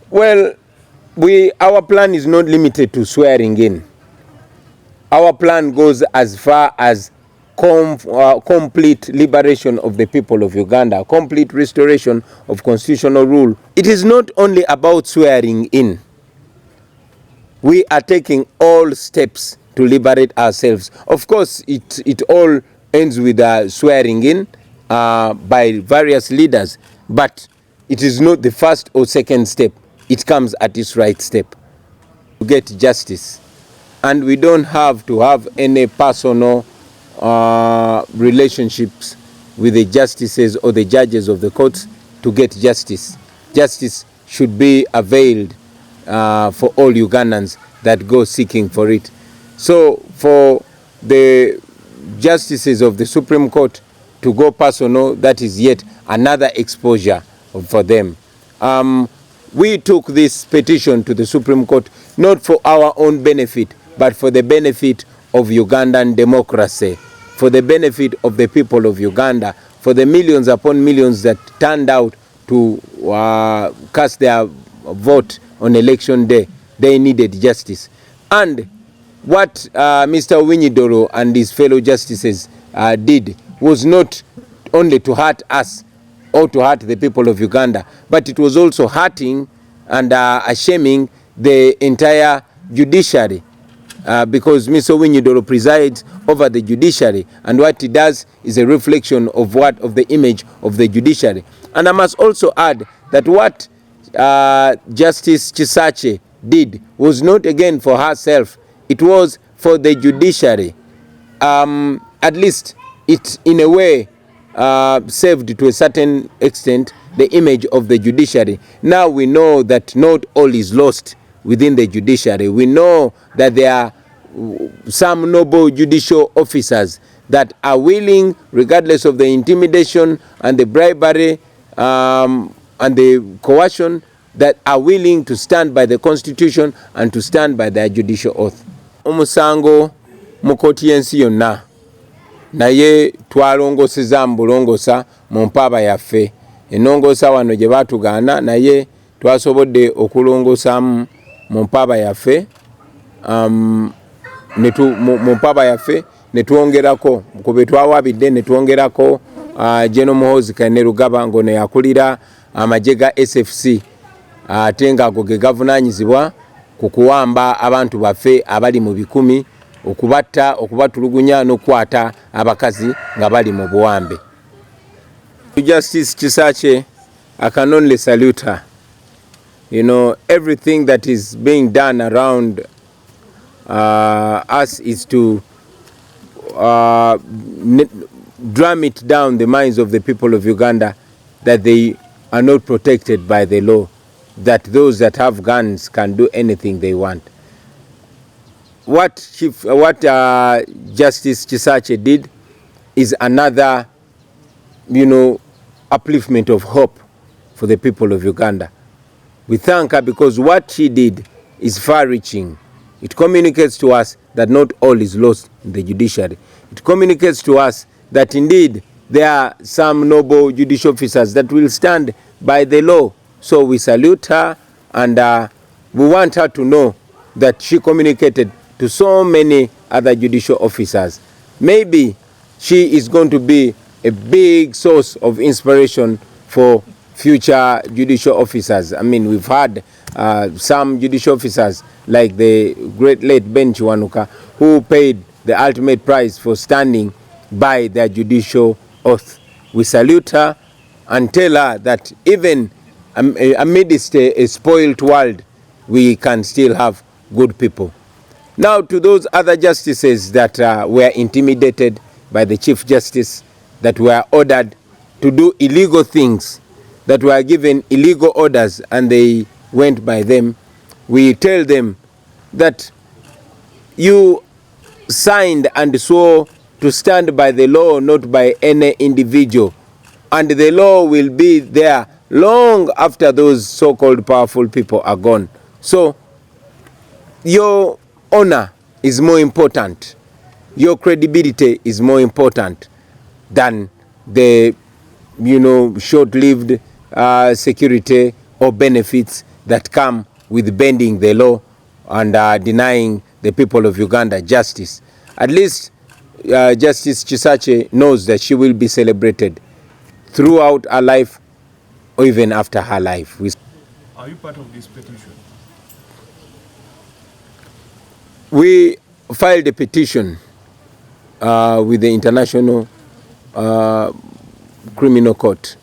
Well, our plan is not limited to swearing in. Our plan goes as far as complete liberation of the people of Uganda, complete restoration of constitutional rule. It is not only about swearing in. We are taking all steps to liberate ourselves. Of course, it all ends with swearing in by various leaders, but it is not the first or second step. It comes at its right step to get justice. And we don't have to have any personal relationships with the justices or the judges of the courts to get justice. Justice should be availed for all Ugandans that go seeking for it. So for the justices of the Supreme Court to go personal, that is yet another exposure for them. We took this petition to the Supreme Court not for our own benefit, but for the benefit of Ugandan democracy, for the benefit of the people of Uganda, for the millions upon millions that turned out to cast their vote on election day. They needed justice. And what Mr. Winyidoro and his fellow justices did was not only to hurt us or to hurt the people of Uganda, but it was also hurting and shaming the entire judiciary. Because Mr. Winyidoro presides over the judiciary, and what he does is a reflection of the image of the judiciary. And I must also add that what Justice Chisache did was not again for herself, it was for the judiciary. At least it in a way saved to a certain extent the image of the judiciary. Now we know that not all is lost within the judiciary. We know that there are some noble judicial officers that are willing, regardless of the intimidation and the bribery and the coercion, that are willing to stand by the Constitution and to stand by their judicial oath. Omusango mukoti yensi yonna naye twalongoseza mbulongosa mu mpaaba yaffe. Ennongoosa wano gye baatugaana naye twasobodde okulongosaamu mu mpaaba yaffe mu mpaaba yaffe ne twongerako ku bye twawabidde ne twongerako General Muhoozi Kainerugaba ngono yakulira amagye ga SFC ate ng'ago ge gavunaanyizibwa ku kuwamba abantu baffe abali mu bikumi, okubatta, okubatulugunya n'okukwata abakazi nga bali mu buwambe. Justice Chisache, I can only salute her. You know, everything that is being done around us is to drum it down the minds of the people of Uganda that they are not protected by the law, that those that have guns can do anything they want. What Justice Chisache did is another, upliftment of hope for the people of Uganda. We thank her because what she did is far-reaching. It communicates to us that not all is lost in the judiciary. It communicates to us that indeed there are some noble judicial officers that will stand by the law. So we salute her, and we want her to know that she communicated to so many other judicial officers. Maybe she is going to be a big source of inspiration for future judicial officers. I mean, we've had some judicial officers like the great late Ben Chiwanuka, who paid the ultimate price for standing by their judicial oath. We salute her and tell her that even amidst a spoiled world, we can still have good people. Now, to those other justices that were intimidated by the Chief Justice, that were ordered to do illegal things, that were given illegal orders and they went by them, we tell them that you signed and swore to stand by the law, not by any individual. And the law will be there long after those so-called powerful people are gone. So your honor is more important. Your credibility is more important than the, short-lived security or benefits that come with bending the law and denying the people of Uganda justice. At least Justice Chisache knows that she will be celebrated throughout her life or even after her life. Are you part of this petition? We filed a petition with the International Criminal Court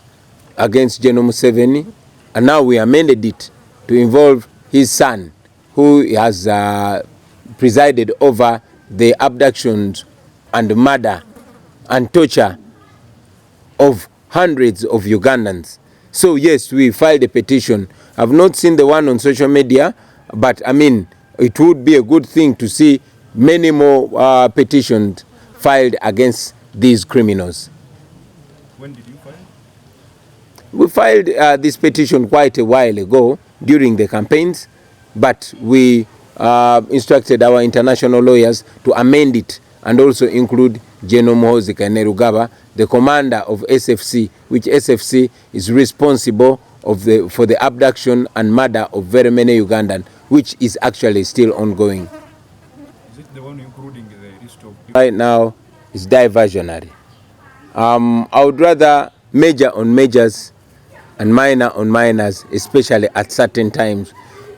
against General Museveni, and now we amended it to involve his son, who has presided over the abductions and murder and torture of hundreds of Ugandans. So yes, we filed a petition. I've not seen the one on social media, but I mean, it would be a good thing to see many more petitions filed against these criminals. When did you file? We filed this petition quite a while ago during the campaigns, but we instructed our international lawyers to amend it and also include General Muhoozi Kainerugaba, the commander of SFC, which SFC is responsible for the abduction and murder of very many Ugandans, which is actually still ongoing. Is it the one including the list of people? Right now, it's diversionary. I would rather major on majors and minor on minors, especially at certain times.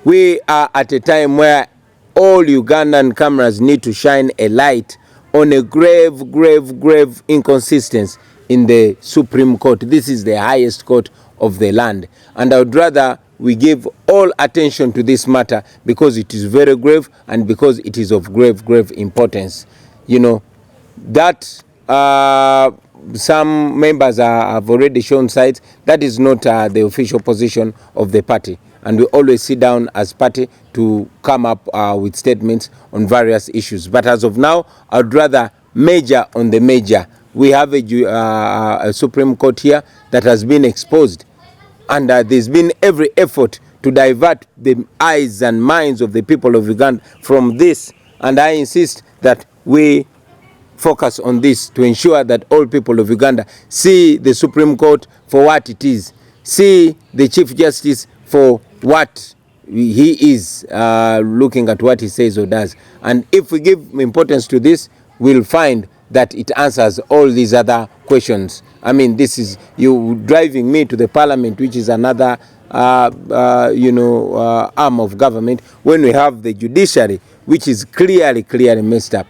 We are at a time where all Ugandan cameras need to shine a light on a grave inconsistency in the Supreme Court. This is the highest court of the land, and I would rather we give all attention to this matter because it is very grave and because it is of grave importance. You know, that some members have already shown sides. That is not the official position of the party, and we always sit down as party to come up with statements on various issues. But as of now, I'd rather major on the major. We have a Supreme Court here that has been exposed, and there's been every effort to divert the eyes and minds of the people of Uganda from this, and I insist that we focus on this to ensure that all people of Uganda see the Supreme Court for what it is, see the Chief Justice for what he is, looking at what he says or does. And if we give importance to this, we'll find that it answers all these other questions. I mean, this is you driving me to the parliament, which is another arm of government, when we have the judiciary, which is clearly messed up.